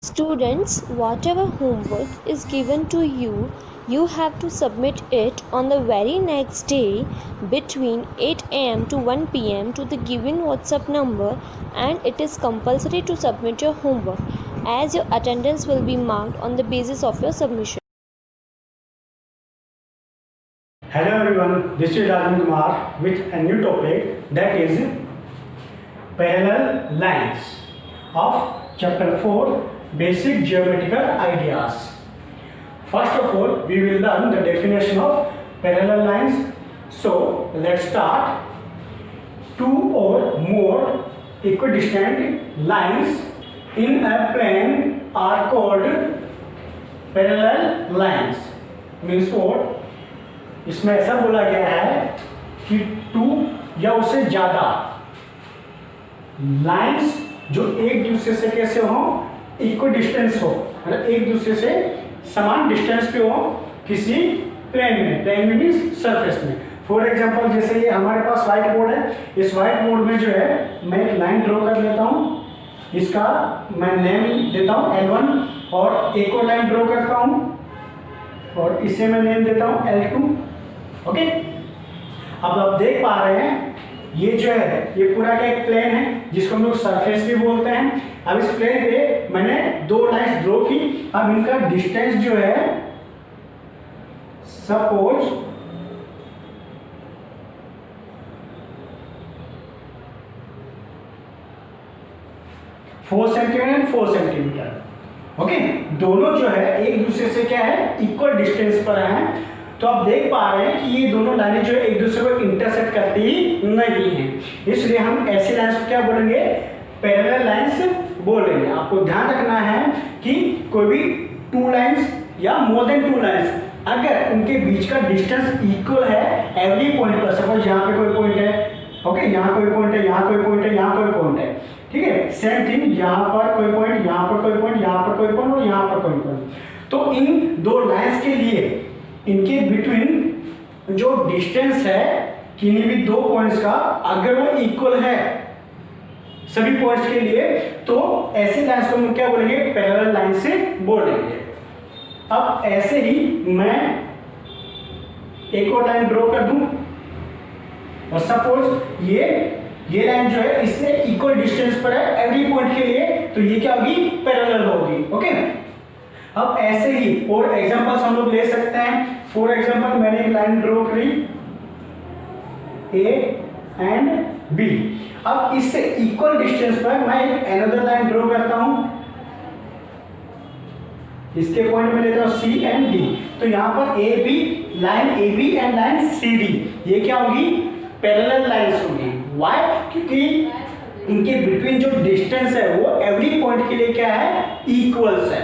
Students, whatever homework is given to you, you have to submit it on the very next day between 8 am to 1 pm to the given WhatsApp number, and it is compulsory to submit your homework as your attendance will be marked on the basis of your submission. Hello everyone, this is Rajan Kumar with a new topic, that is parallel lines of chapter 4, basic geometrical ideas. First of all, we will learn the definition of parallel lines. So let's start. Two or more equidistant lines in a plane are called parallel lines. Means what? इसमें ऐसा बोला गया है कि to या उससे ज्यादा lines जो एक दूसरे से कैसे हो, इक्वल डिस्टेंस हो, मतलब एक दूसरे से समान डिस्टेंस पे हो किसी प्लेन में मीन्स सरफेस में। फॉर एग्जांपल जैसे ये हमारे पास व्हाइट बोर्ड है, इस व्हाइट बोर्ड में जो है मैं एक लाइन ड्रॉ कर लेता हूँ, इसका मैं नेम देता हूँ L1 और एक और लाइन ड्रॉ करता हूँ और इसे मैं नेम देता हूँ L2। ओके, अब आप देख पा रहे हैं ये जो है ये पूरा का एक प्लेन है जिसको हम लोग सरफेस भी बोलते हैं। अब इस प्लेन पे मैंने दो लाइंस ड्रॉ की। अब इनका डिस्टेंस जो है सपोज 4 सेंटीमीटर 4 सेंटीमीटर। ओके, दोनों जो है एक दूसरे से क्या है, इक्वल डिस्टेंस पर हैं। तो आप देख पा रहे हैं कि ये दोनों लाइनें जो है एक दूसरे को इंटरसेक्ट करती नहीं हैं, इसलिए हम ऐसी लाइंस को क्या बोलेंगे, पैरेलल लाइंस बोलेंगे। आपको ध्यान रखना है कि कोई भी टू लाइंस या मोर देन टू लाइंस अगर उनके बीच का डिस्टेंस इक्वल है एवरी पॉइंट पर, सपोज यहाँ पे कोई पॉइंट है, ओके, यहाँ कोई पॉइंट है, यहाँ कोई पॉइंट है, यहाँ कोई पॉइंट है, ठीक है, सेम थिंग यहाँ पर कोई पॉइंट, यहाँ पर कोई पॉइंट, यहाँ पर कोई पॉइंट और यहाँ पर कोई पॉइंट। तो इन दो लाइंस के लिए इनके बिटवीन जो डिस्टेंस है किन्हीं भी दो पॉइंट्स का अगर वो इक्वल है सभी पॉइंट्स के लिए, तो ऐसे लाइंस को हम क्या बोलेंगे, पैरेलल लाइन से बोलेंगे। अब ऐसे ही मैं एक और लाइन ड्रॉ कर दूं और सपोज ये लाइन जो है इससे इक्वल डिस्टेंस पर है एवरी पॉइंट के लिए, तो ये क्या होगी, पैरेलल होगी। ओके, अब ऐसे ही और एग्जांपल्स हम लोग ले सकते हैं। फॉर एग्जांपल मैंने एक लाइन ड्रॉ करी A एंड B। अब इससे इक्वल डिस्टेंस पर मैं एक अनदर लाइन ड्रॉ करता हूं, इसके पॉइंट में लेता हूं C एंड D। तो यहां पर AB line AB and line CD ये क्या होगी, पैरेलल लाइंस होगी। व्हाई? क्योंकि इनके बिटवीन जो डिस्टेंस है वो एवरी पॉइंट के लिए क्या है, इक्वल्स है।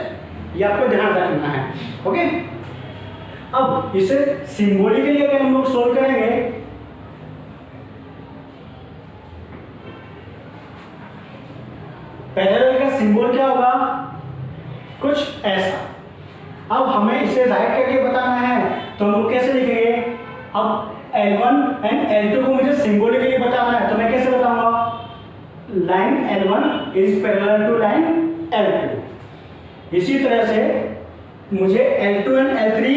ये आपको ध्यान रखना है। ओके, अब इसे सिंबॉलिकली अगर हम लोग सोल्व करेंगे, पैरेलल का सिंबल क्या होगा, कुछ ऐसा। अब हमें इसे राइट करके बताना है तो हम लोग कैसे लिखेंगे, अब L1 एंड L2 को मुझे सिंबॉलिकली बताना है तो मैं कैसे बताऊंगा, line L1 is parallel to line L2। इसी तरह से मुझे L2 and L3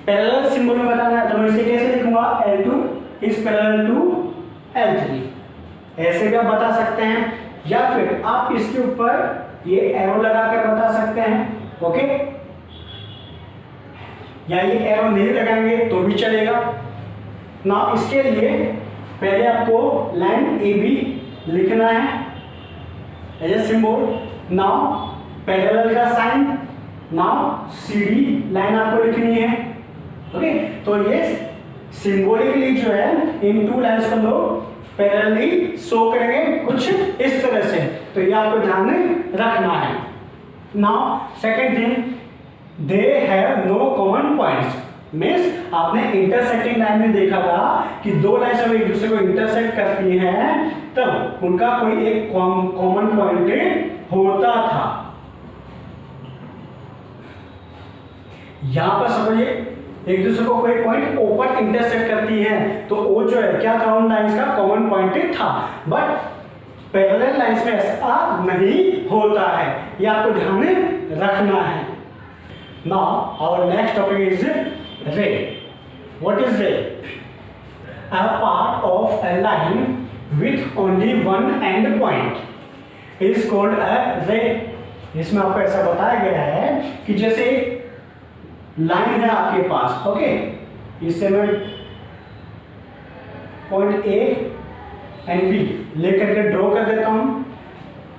parallel symbol में बताना है तो मैं इसे कैसे लिखूंगा, L2 is parallel to L3। ऐसे भी आप बता सकते हैं, या फिर आप इसके ऊपर ये एरो लगाकर बता सकते हैं। ओके, या ये एरो नहीं लगाएंगे तो भी चलेगा ना। इसके लिए पहले आपको लाइन AB लिखना है as a symbol. Now parallel का साइन, नाउ CD लाइन आपको लिखनी है। ओके, तो ये सिंबॉलिकली जो है इन टू लाइंस को लोग पैरेलली शो करेंगे कुछ इस तरह से, तो ये आपको ध्यान में रखना है। Now second thing, they have no common points. Means आपने इंटरसेक्टिंग लाइन में देखा था कि दो लाइंस जब एक दूसरे को इंटरसेक्ट करती हैं तब उनका कोई एक कॉमन पॉइंट होता था। यहां पर समझिए एक दूसरे को कोई पॉइंट ओपन इंटरसेक्ट करती है तो वो जो है क्या था, उन लाइंस का कॉमन पॉइंट था। बट पैरेलल लाइंस में ऐसा नहीं होता है, ये आपको ध्यान में रखना है। Now our next topic is ray. What is ray? A part of a line with only one end point is called a ray. इसमें आपको ऐसा बताया गया है कि जैसे लाइन है आपके पास, ओके, इससे मैं पॉइंट ए एंड बी लेकर के ड्रॉ कर देता हूं।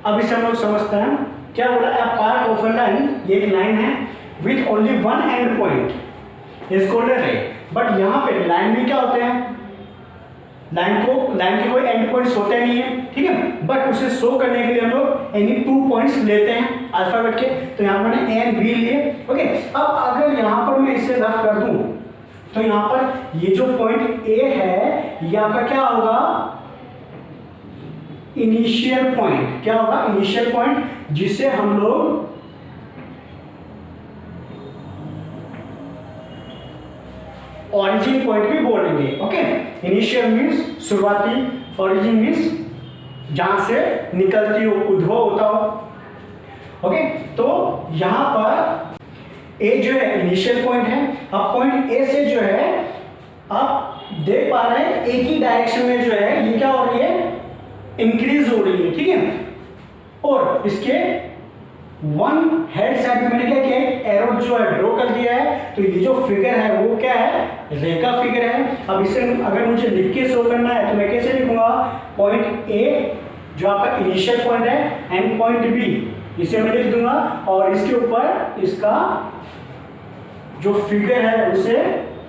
अब इसे हम लोग समझते हैं क्या बोला है। पार्ट ऑफ अ लाइन, ये एक लाइन है with only one end point is called a रे। बट यहाँ पे लाइन में क्या होते हैं, लाइन के कोई एंड पॉइंट्स होते नहीं है, ठीक है, बट उसे शो करने के लिए हम लोग एनी 2 पॉइंट्स लेते हैं अल्फाबेट के। तो यहाँ पर मैंने ए एंड बी लिए, ओके। अब अगर यहाँ पर मैं इसे रफ कर दूं तो यहाँ पर ये जो पॉइंट ए है ये आपका क्या होगा, इनिशियल पॉइंट। क्या होगा? इनिशियल पॉइंट, जिसे हम लोग ऑरिजिन पॉइंट भी बोलेंगे, ओके। इनिशियल मीन्स शुरुआती, ऑरिजिन मीन्स जहां से निकलती हो, उद्भव होता हो, ओके। तो यहां पर ए जो है इनिशियल पॉइंट है। अब पॉइंट ए से जो है आप देख पा रहे हैं एक ही डायरेक्शन में जो है ये क्या हो रही है, इंक्रीज हो रही है, ठीक है। और इसके वन हेड साइड में मैंने क्या किया है, एरो जो है ड्रॉ कर दिया है। तो ये जो फिगर है वो क्या है, रे का फिगर है। अब इसे अगर मुझे लिख के शो करना है तो मैं कैसे लिखूंगा, पॉइंट ए जो आपका इनिशियल पॉइंट है एंड पॉइंट बी, इसे मैं लिख दूंगा और इसके ऊपर इसका जो फिगर है उसे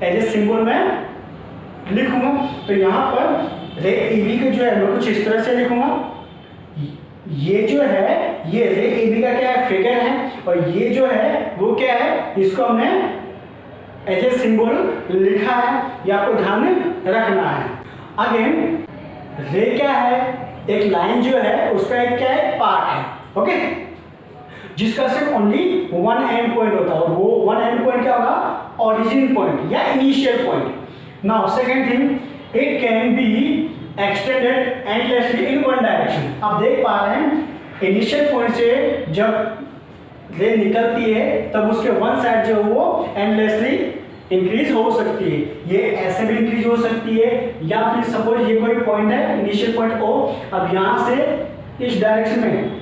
एज ए सिंबल में लिखूंगा। तो यहाँ पर रे ए बी का जो है मैं कुछ इस तरह से लिखूंगा। ये जो है ये रे ए बी का क्या है, फिगर है, और ये जो है वो क्या है, इसको हमने एज ए सिंबल लिखा है, ये आपको ध्यान में रखना है। अगेन रे क्या है, एक लाइन जो है उसका एक क्या है, पार्ट है, ओके, जिसका सिर्फ ओनली वन एंड पॉइंट होता है। और वो वन एंड पॉइंट क्या होगा, ओरिजिन पॉइंट या initial point. Now second thing, it can be extended endlessly in one direction. आप देख पा रहे हैं इनिशियल पॉइंट से जब रे निकलती है तब उसके वन साइड जो है वो एंडलेसली इंक्रीज हो सकती है। ये ऐसे भी इंक्रीज हो सकती है, या फिर सपोज ये कोई पॉइंट है इनिशियल पॉइंट ओ, अब यहाँ से इस डायरेक्शन में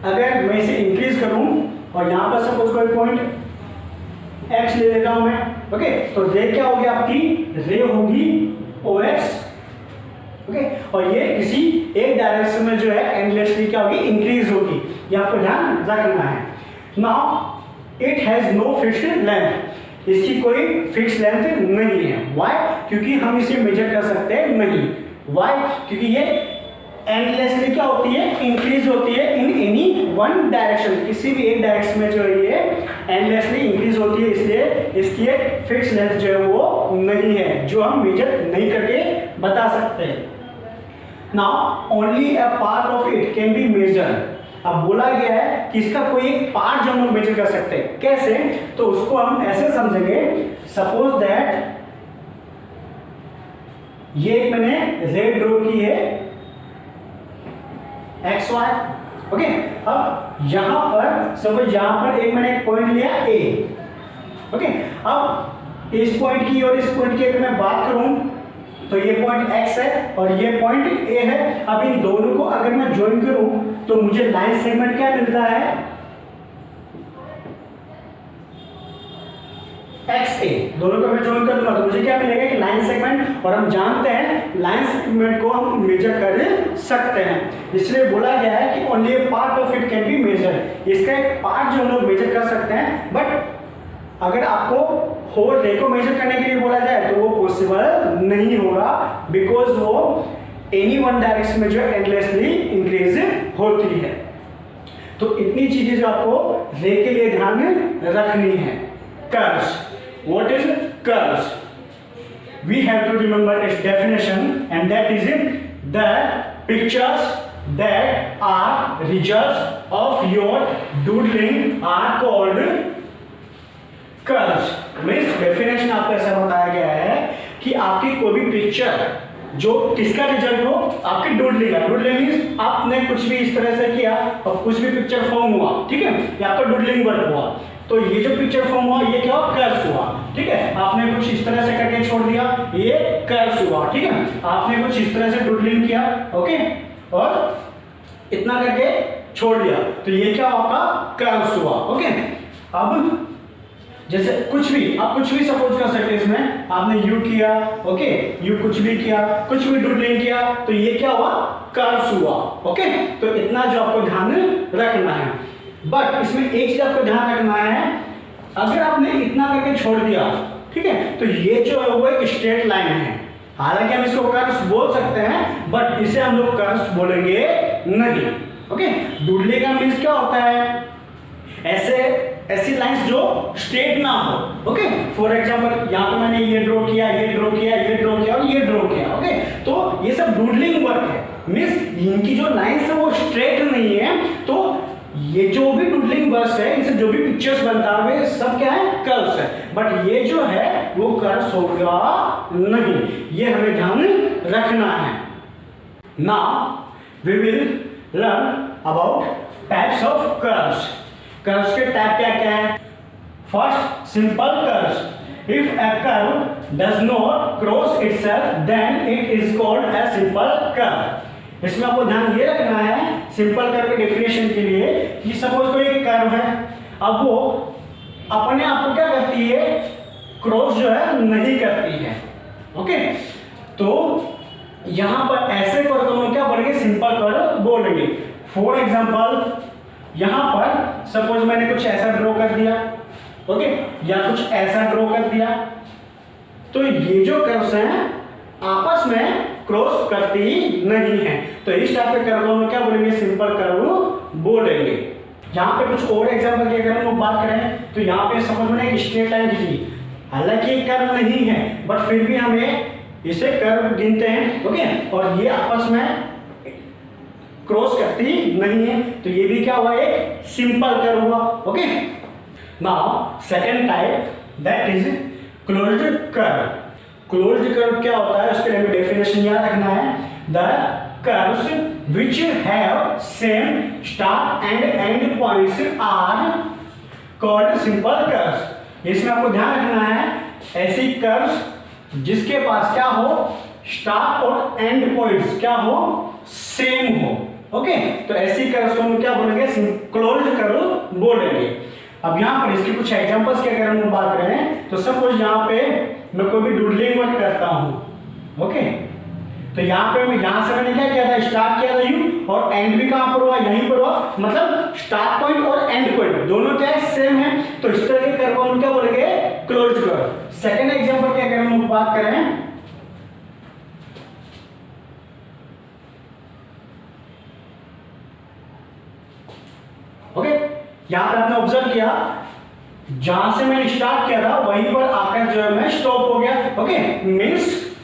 अगर मैं इसे इंक्रीज करूं और यहाँ पर सपोज कोई पॉइंट एक्स ले लेता हूं मैं, ओके, तो रे क्या होगी आपकी, रे होगी ओ एक्स, ओके, और ये किसी एक डायरेक्शन में जो है एंडलेसली क्या होगी, इंक्रीज होगी। ये आपको ध्यान रखना है। Now it has no fixed length, इसकी कोई फिक्स लेंथ नहीं है। व्हाई? क्योंकि हम इसे मेजर कर सकते हैं नहीं। व्हाई? क्योंकि ये एंडलेसली क्या होती है, इंक्रीज होती है इन एनी वन डायरेक्शन, किसी भी एक डायरेक्शन में जो है ये एंडलेसली इंक्रीज होती है, इसलिए इसकी एक फिक्स लेंथ जो है वो नहीं है, जो हम मेजर नहीं करके बता सकते हैं। Now only a part of it can be measured. अब बोला गया है कि इसका कोई एक पार्ट जो हम लोग मेजर कर सकते हैं, कैसे, तो उसको हम ऐसे समझेंगे, सपोज दैट ये एक मैंने रे ड्रॉ की है एक्स वाई, ओके। अब यहां पर सपोज यहां पर एक मैंने एक पॉइंट लिया ए, ओके। अब इस पॉइंट की और इस पॉइंट की अगर मैं बात करूं तो ये पॉइंट x है और ये पॉइंट a है। अब इन दोनों को अगर मैं ज्वाइन करूं तो मुझे लाइन सेगमेंट क्या मिलता है, XA। दोनों को मैं ज्वाइन कर दूंगा तो मुझे क्या मिलेगा कि लाइन सेगमेंट, और हम जानते हैं लाइन सेगमेंट को हम मेजर कर सकते हैं, इसलिए बोला गया है कि only a part of it can be measure. इसका एक पार्ट जो हम लोग मेजर कर सकते हैं, बट अगर आपको होल रे को मेजर करने के लिए बोला जाए तो वो पॉसिबल नहीं होगा, बिकॉज वो एनी वन डायरेक्शन में जो एंडलेसली इंक्रीज होती है। तो इतनी चीजें जो आपको रे के लिए ध्यान में रखनी है। Curves, what is curves? We have to remember its definition and that is the pictures that are results of your doodling are called curves. Means definition आपको ऐसा बताया गया है कि आपकी कोई भी पिक्चर जो किसका रिजल्ट हो, आपकी डूडलिंग का। डूडलिंग मींस आपने कुछ भी इस तरह से किया और कुछ भी पिक्चर फॉर्म हुआ, ठीक है, ये आपका डूडलिंग वर्क हुआ। तो ये जो पिक्चर फॉर्म हुआ ये क्या हुआ, कर्व्स हुआ, ठीक है। आपने कुछ इस तरह से करके छोड़ दिया, ये कर्व्स हुआ, ठीक है। आपने कुछ इस तरह से डूडलिंग किया, ओके, और इतना करके छोड़ दिया, तो ये क्या आपका कर्व्स हुआ, ओके। अब जैसे कुछ भी, आप कुछ भी सपोज कर सकते हैं इसमें, आपने यू किया, ओके, यू कुछ भी किया, कुछ भी डूडलिंग किया, तो ये क्या हुआ, कर्व्स हुआ, ओके। तो इतना जो आपको ध्यान रखना है। बट इसमें एक चीज आपको ध्यान रखना है, अगर आपने इतना करके छोड़ दिया, ठीक है, तो ये जो है वो एक स्ट्रेट लाइन है। हालांकि हम इसको कर्व्स बोल सकते हैं, बट इसे हम लोग कर्व्स बोलेंगे नहीं, ओके। डूडलिंग का मींस क्या होता है, ऐसी लाइंस जो स्ट्रेट ना हो, ओके। फॉर एग्जांपल यहाँ पे मैंने ये ड्रॉ किया, ये ड्रॉ किया, ये ड्रॉ किया और ये ड्रॉ किया, ओके। तो ये सब डूडलिंग वर्क है, मींस इनकी जो लाइंस है वो स्ट्रेट नहीं है। तो ये जो भी डूडलिंग वर्क्स है, इनसे जो भी पिक्चर्स बनता है सब क्या है, कर्व्स है। बट ये जो है वो कर्व्स होगा नहीं, ये हमें ध्यान रखना है। Now we will learn about types of curves. Curves के टाइप क्या क्या है? First, simple curves. If a curve does not cross itself then it is called a simple curve। इसमें आपको ध्यान ये रखना है सिंपल कर्व के डेफिनेशन के लिए कि सपोज कोई एक कर्व है, अब वो अपने आप को क्या करती है, क्रॉस जो है नहीं करती है, ओके। तो यहां पर ऐसे कर्व को हम क्या बोलेंगे, सिंपल कर्व बोलेंगे। फॉर एग्जांपल यहां पर सपोज मैंने कुछ ऐसा ड्रॉ कर दिया, ओके, या कुछ ऐसा ड्रॉ कर दिया, तो ये जो कर्व्स हैं आपस में क्रॉस करती नहीं है। तो इस टाइप के कर्व में क्या बोलेंगे, सिंपल कर्व बोलेंगे। यहाँ पे कुछ और एग्जांपल की अगर हम बात करें तो यहाँ पे सपोज मैंने एक स्ट्रेट लाइन खींची, हालांकि ये कर्व नहीं है बट फिर भी हमें इसे कर्व गिनते हैं, ओके। और ये आपस में क्रॉस करती नहीं है, तो ये भी क्या हुआ, एक सिंपल कर्व हुआ, okay. Now second type, that is closed curve. Closed curve क्या होता है, उसके लिए डेफिनेशन याद रखना है। The curves which have same start and end points are called simple curves. इसमें आपको ध्यान रखना है ऐसी कर्व्स जिसके पास क्या हो, स्टार्ट और एंड पॉइंट्स क्या हो, सेम हो, ओके। तो ऐसी कर्व्स को हम क्या बोलेंगे, क्लोज्ड कर्व बोलेंगे। अब यहाँ पर इसके कुछ एग्जांपल्स की अगर हम बात करें तो सपोज यहाँ पे मैं कोई भी डूडलिंग वर्क करता हूँ, ओके। तो यहाँ पे यहाँ से मैंने क्या किया था, स्टार्ट किया था यू, और एंड भी कहाँ पर हुआ, यहीं पर हुआ, मतलब स्टार्ट पॉइंट और एंड पॉइंट दोनों क्या है, सेम है। तो इस तरह के कर्व को हम क्या बोलेंगे, क्लोज्ड कर्व। सेकंड एग्जांपल की अगर हम बात करें, ओके, यहां पर आपने ऑब्जर्व किया जहां से मैंने स्टार्ट किया था वहीं पर आकर जो है मैं स्टॉप हो गया, ओके। मींस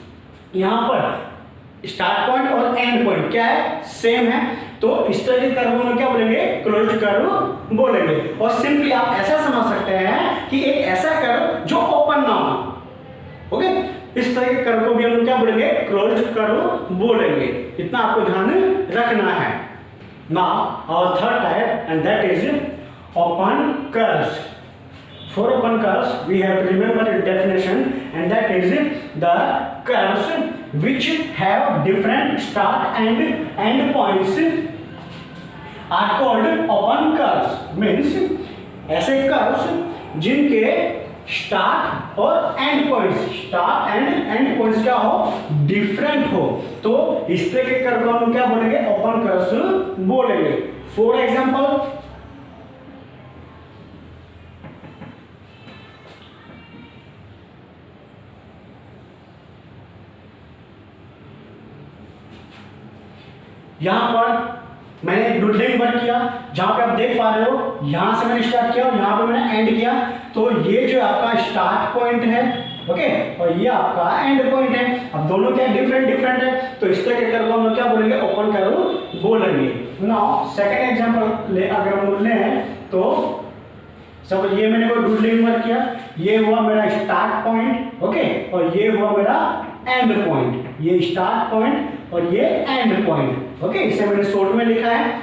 यहां पर स्टार्ट पॉइंट और एंड पॉइंट क्या है, सेम है। तो इस तरह के कर्व को क्या बोलेंगे, क्लोज्ड कर्व बोलेंगे। और सिंपली आप ऐसा समझ सकते हैं कि एक ऐसा कर्व जो ओपन ना हो, ओके, इस तरह के कर्व को भी हम क्या बोलेंगे, क्लोज्ड कर्व बोलेंगे। इतना आपको ध्यान रखना है। Now our third type, and that is open curves. For open curves we have to remember the definition, and that is the curves which have different start and end points are called open curves। Means ऐसे curves जिनके start और and points, start and end points क्या हो, different हो, तो इस तरह के कर्व को हम क्या बोलेंगे, ओपन कर्व्स बोलेंगे। फॉर एग्जांपल यहां पर मैंने एक डूडलिंग वर्क किया, जहां पे आप देख पा रहे हो यहां से मैंने स्टार्ट किया और यहां पे मैंने एंड किया। तो ये जो आपका स्टार्ट पॉइंट है, ओके, और ये आपका एंड पॉइंट है। अब दोनों क्या डिफरेंट डिफरेंट है, तो इस तरह के कर्व हम क्या बोलेंगे, ओपन कर्व बोलेंगे। नाउ सेकंड एग्जांपल अगर हम लें तो सब ये मैंने कोई डूडलिंग वर्क किया, ये हुआ मेरा स्टार्ट पॉइंट, ओके, और ये हुआ मेरा एंड पॉइंट। ये स्टार्ट पॉइंट और ये एंड पॉइंट। ओके, इसे मैंने शॉर्ट में लिखा है।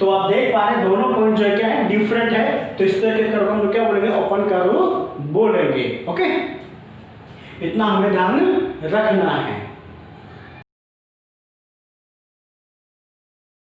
तो आप देख पा रहे हैं दोनों पॉइंट जो है क्या है, डिफरेंट है। तो इस तरह के कर्व हम लोग क्या बोलेंगे, ओपन कर्व बोलेंगे। ओके, इतना हमें ध्यान रखना है।